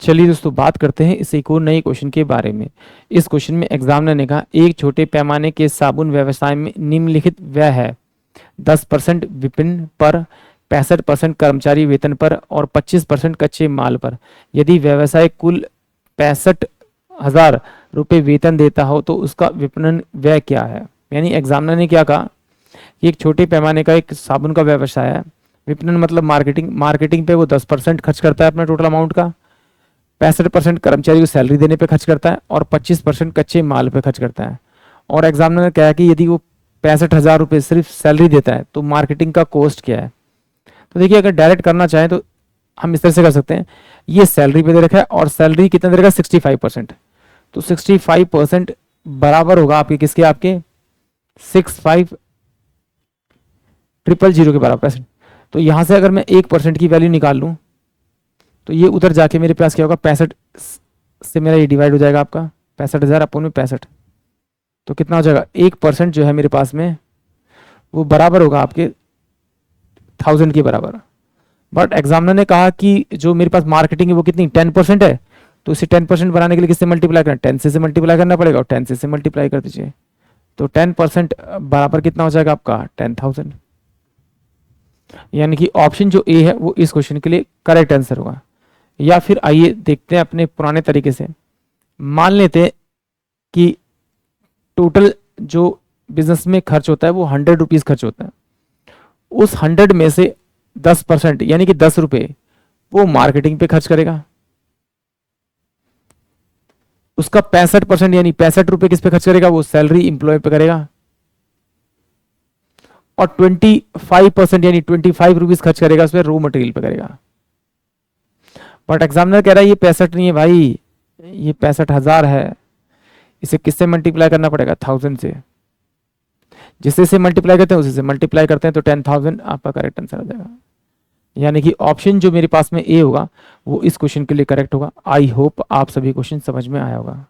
चलिए दोस्तों बात करते हैं इस एक और नए क्वेश्चन के बारे में। इस क्वेश्चन में एग्जामिनर ने कहा एक छोटे पैमाने के साबुन व्यवसाय में निम्नलिखित व्यय है 10% विपणन पर, 65% कर्मचारी वेतन पर और 25% कच्चे माल पर। यदि व्यवसाय कुल 65,000 रुपये वेतन देता हो तो उसका विपणन व्यय क्या है। यानी एग्जामिनर ने क्या कहा कि एक छोटे पैमाने का एक साबुन का व्यवसाय है, विपणन मतलब मार्केटिंग पे वो 10% खर्च करता है अपने टोटल अमाउंट का, 65% कर्मचारी को सैलरी देने पे खर्च करता है और 25% कच्चे माल पे खर्च करता है। और एग्जामिनर ने कहा कि यदि वो 65,000 रुपये सिर्फ सैलरी देता है तो मार्केटिंग का कॉस्ट क्या है। तो देखिए अगर डायरेक्ट करना चाहें तो हम इस तरह से कर सकते हैं, ये सैलरी पे दे रखा है और सैलरी कितना दे रखा है 65%, तो 65% बराबर होगा आपके किसके, आपके 65,000 के बराबर परसेंट। तो यहां से अगर मैं 1% की वैल्यू निकाल लूं तो ये उधर जाके मेरे पास क्या होगा, 65 से मेरा ये डिवाइड हो जाएगा आपका 65,000 अपन में 65, तो कितना हो जाएगा 1% जो है मेरे पास में वो बराबर होगा आपके 1000 के बराबर। बट एग्जामिनर ने कहा कि जो मेरे पास मार्केटिंग है वो कितनी 10% है, तो इसे 10% बनाने के लिए किससे मल्टीप्लाई करना, 10 से मल्टीप्लाई करना पड़ेगा और 10 से मल्टीप्लाई कर दीजिए। तो 10% बराबर कितना हो जाएगा आपका 10,000। यानी कि ऑप्शन जो ए है वो इस क्वेश्चन के लिए करेक्ट आंसर होगा। या फिर आइए देखते हैं अपने पुराने तरीके से, मान लेते हैं कि टोटल जो बिजनेस में खर्च होता है वो 100 रुपीज खर्च होता है, उस 100 में से 10% यानी कि 10 रुपए वो मार्केटिंग पे खर्च करेगा, उसका 65% यानी 65 रुपए किस पे खर्च करेगा, वो सैलरी इंप्लॉय पे करेगा, और 25% यानी 25 रुपीज खर्च करेगा उस पर रॉ मटेरियल पे करेगा। बट एग्जामिनर कह रहा है ये 65 नहीं है भाई, ये 65,000 है, इसे किससे मल्टीप्लाई करना पड़ेगा 1000 से, जिससे से मल्टीप्लाई करते हैं उसी से मल्टीप्लाई करते हैं, तो 10,000 आपका करेक्ट आंसर आ जाएगा। यानी कि ऑप्शन जो मेरे पास में ए होगा वो इस क्वेश्चन के लिए करेक्ट होगा। आई होप आप सभी क्वेश्चन समझ में आया होगा।